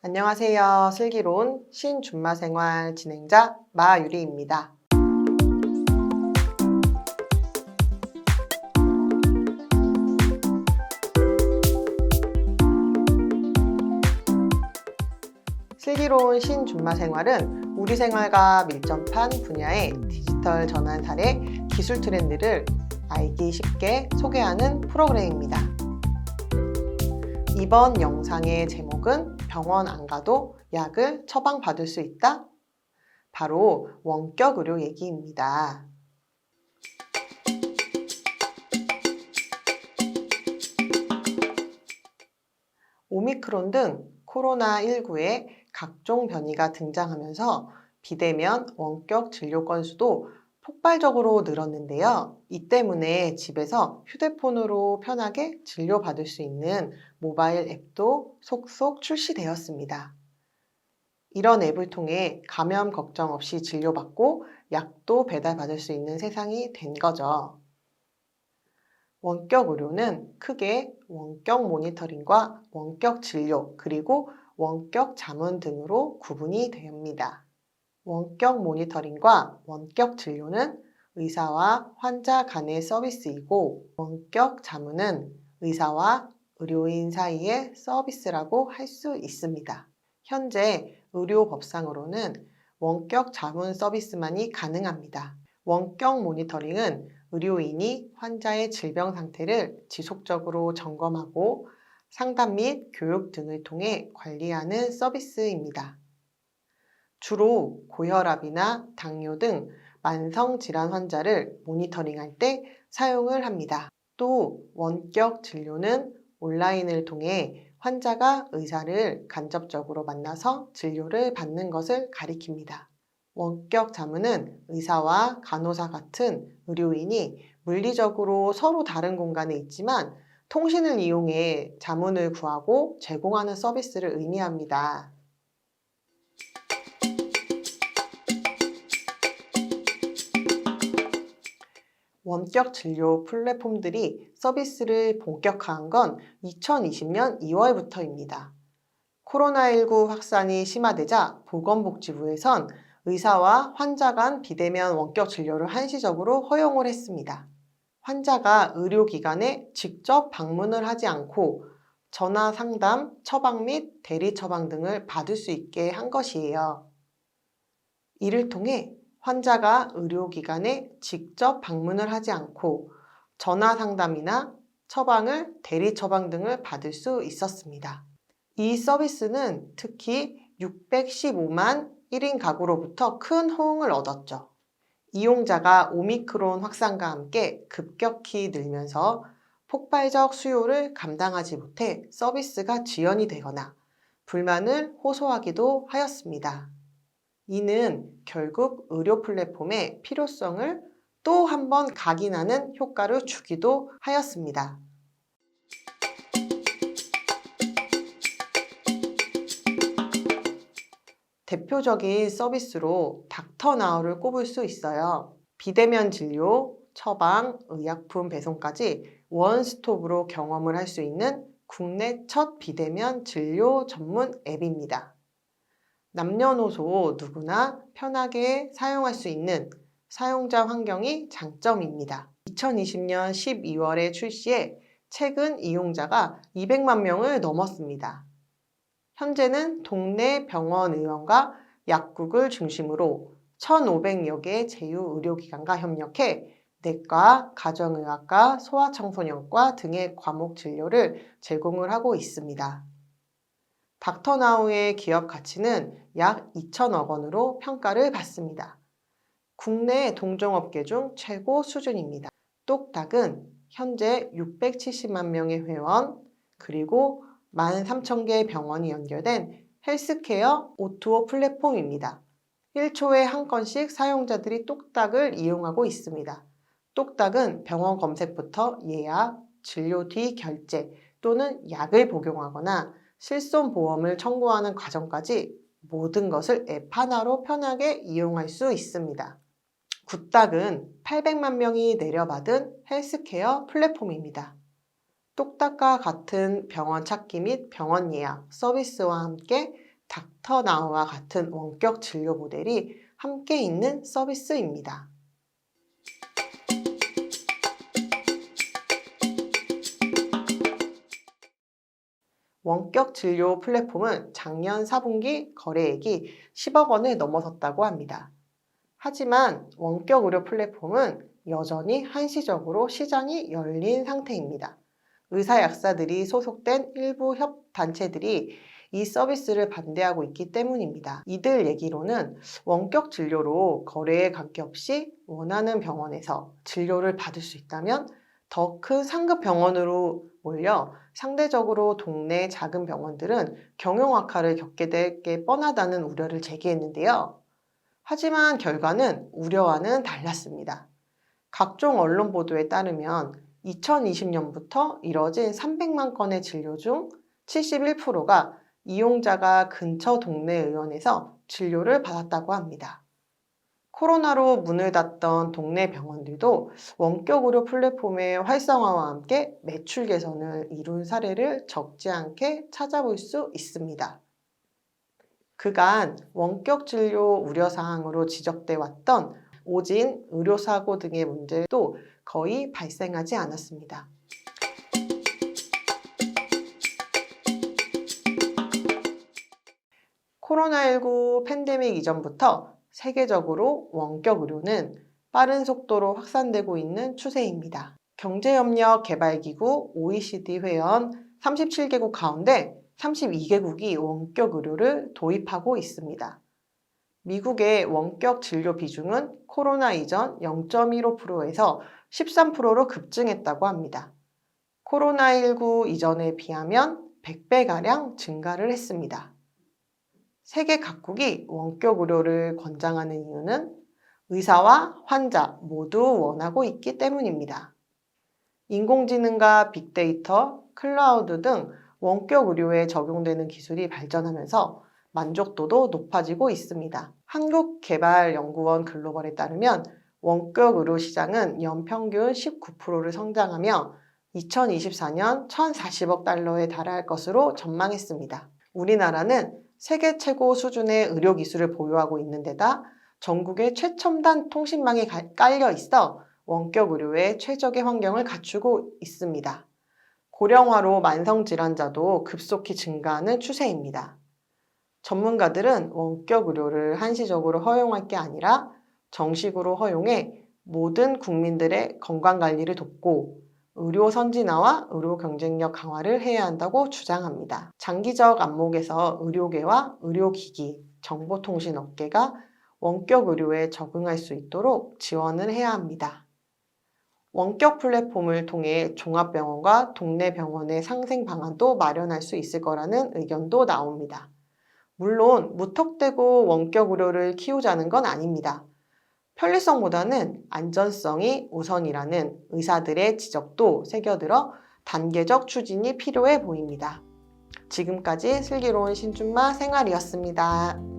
안녕하세요. 슬기로운 신준마생활 진행자 마유리입니다. 슬기로운 신준마생활은 우리 생활과 밀접한 분야의 디지털 전환 사례, 기술 트렌드를 알기 쉽게 소개하는 프로그램입니다. 이번 영상의 제목은 병원 안 가도 약을 처방받을 수 있다? 바로 원격 의료 얘기입니다. 오미크론 등 코로나19의 각종 변이가 등장하면서 비대면 원격 진료 건수도 폭발적으로 늘었는데요. 이 때문에 집에서 휴대폰으로 편하게 진료받을 수 있는 모바일 앱도 속속 출시되었습니다. 이런 앱을 통해 감염 걱정 없이 진료받고 약도 배달받을 수 있는 세상이 된 거죠. 원격 의료는 크게 원격 모니터링과 원격 진료, 그리고 원격 자문 등으로 구분이 됩니다. 원격 모니터링과 원격 진료는 의사와 환자 간의 서비스이고, 원격 자문은 의사와 의료인 사이의 서비스라고 할 수 있습니다. 현재 의료법상으로는 원격 자문 서비스만이 가능합니다. 원격 모니터링은 의료인이 환자의 질병 상태를 지속적으로 점검하고 상담 및 교육 등을 통해 관리하는 서비스입니다. 주로 고혈압이나 당뇨 등 만성 질환 환자를 모니터링할 때 사용을 합니다. 또 원격 진료는 온라인을 통해 환자가 의사를 간접적으로 만나서 진료를 받는 것을 가리킵니다. 원격 자문은 의사와 간호사 같은 의료인이 물리적으로 서로 다른 공간에 있지만 통신을 이용해 자문을 구하고 제공하는 서비스를 의미합니다. 원격 진료 플랫폼들이 서비스를 본격화한 건 2020년 2월부터입니다. 코로나19 확산이 심화되자 보건복지부에선 의사와 환자 간 비대면 원격 진료를 한시적으로 허용을 했습니다. 환자가 의료기관에 직접 방문을 하지 않고 전화 상담, 처방 및 대리 처방 등을 받을 수 있게 한 것이에요. 이를 통해 환자가 의료기관에 직접 방문을 하지 않고 전화 상담이나 처방을 대리 처방 등을 받을 수 있었습니다. 이 서비스는 특히 615만 1인 가구로부터 큰 호응을 얻었죠. 이용자가 오미크론 확산과 함께 급격히 늘면서 폭발적 수요를 감당하지 못해 서비스가 지연이 되거나 불만을 호소하기도 하였습니다. 이는 결국 의료 플랫폼의 필요성을 또 한 번 각인하는 효과를 주기도 하였습니다. 대표적인 서비스로 닥터나우를 꼽을 수 있어요. 비대면 진료, 처방, 의약품 배송까지 원스톱으로 경험을 할 수 있는 국내 첫 비대면 진료 전문 앱입니다. 남녀노소 누구나 편하게 사용할 수 있는 사용자 환경이 장점입니다. 2020년 12월에 출시해 최근 이용자가 200만 명을 넘었습니다. 현재는 동네 병원 의원과 약국을 중심으로 1,500여 개 제휴의료기관과 협력해 내과, 가정의학과, 소아청소년과 등의 과목 진료를 제공을 하고 있습니다. 닥터나우의 기업 가치는 약 2천억 원으로 평가를 받습니다. 국내 동종업계 중 최고 수준입니다. 똑딱은 현재 670만 명의 회원, 그리고 13,000개 병원이 연결된 헬스케어 O2O 플랫폼입니다. 1초에 한 건씩 사용자들이 똑딱을 이용하고 있습니다. 똑딱은 병원 검색부터 예약, 진료 뒤 결제 또는 약을 복용하거나 실손보험을 청구하는 과정까지 모든 것을 앱 하나로 편하게 이용할 수 있습니다. 굿딱은 800만 명이 내려받은 헬스케어 플랫폼입니다. 똑딱과 같은 병원 찾기 및 병원 예약 서비스와 함께 닥터나우와 같은 원격 진료 모델이 함께 있는 서비스입니다. 원격 진료 플랫폼은 작년 4분기 거래액이 10억 원을 넘어섰다고 합니다. 하지만 원격 의료 플랫폼은 여전히 한시적으로 시장이 열린 상태입니다. 의사 약사들이 소속된 일부 협단체들이 이 서비스를 반대하고 있기 때문입니다. 이들 얘기로는 원격 진료로 거래에 관계없이 원하는 병원에서 진료를 받을 수 있다면 더 큰 상급 병원으로 몰려 상대적으로 동네 작은 병원들은 경영 악화를 겪게 될 게 뻔하다는 우려를 제기했는데요. 하지만 결과는 우려와는 달랐습니다. 각종 언론 보도에 따르면 2020년부터 이뤄진 300만 건의 진료 중 71%가 이용자가 근처 동네 의원에서 진료를 받았다고 합니다. 코로나로 문을 닫던 동네 병원들도 원격 의료 플랫폼의 활성화와 함께 매출 개선을 이룬 사례를 적지 않게 찾아볼 수 있습니다. 그간 원격 진료 우려사항으로 지적돼 왔던 오진, 의료사고 등의 문제도 거의 발생하지 않았습니다. 코로나19 팬데믹 이전부터 세계적으로 원격 의료는 빠른 속도로 확산되고 있는 추세입니다. 경제협력개발기구 OECD 회원 37개국 가운데 32개국이 원격 의료를 도입하고 있습니다. 미국의 원격 진료 비중은 코로나 이전 0.15%에서 13%로 급증했다고 합니다. 코로나19 이전에 비하면 100배가량 증가를 했습니다. 세계 각국이 원격 의료를 권장하는 이유는 의사와 환자 모두 원하고 있기 때문입니다. 인공지능과 빅데이터, 클라우드 등 원격 의료에 적용되는 기술이 발전하면서 만족도도 높아지고 있습니다. 한국개발연구원 글로벌에 따르면 원격 의료 시장은 연평균 19%를 성장하며 2024년 1,040억 달러에 달할 것으로 전망했습니다. 우리나라는 세계 최고 수준의 의료 기술을 보유하고 있는 데다 전국에 최첨단 통신망이 깔려 있어 원격 의료에 최적의 환경을 갖추고 있습니다. 고령화로 만성질환자도 급속히 증가하는 추세입니다. 전문가들은 원격 의료를 한시적으로 허용할 게 아니라 정식으로 허용해 모든 국민들의 건강관리를 돕고 의료 선진화와 의료 경쟁력 강화를 해야 한다고 주장합니다. 장기적 안목에서 의료계와 의료기기, 정보통신업계가 원격 의료에 적응할 수 있도록 지원을 해야 합니다. 원격 플랫폼을 통해 종합병원과 동네 병원의 상생 방안도 마련할 수 있을 거라는 의견도 나옵니다. 물론 무턱대고 원격 의료를 키우자는 건 아닙니다. 편리성보다는 안전성이 우선이라는 의사들의 지적도 새겨들어 단계적 추진이 필요해 보입니다. 지금까지 슬기로운 신준마 생활이었습니다.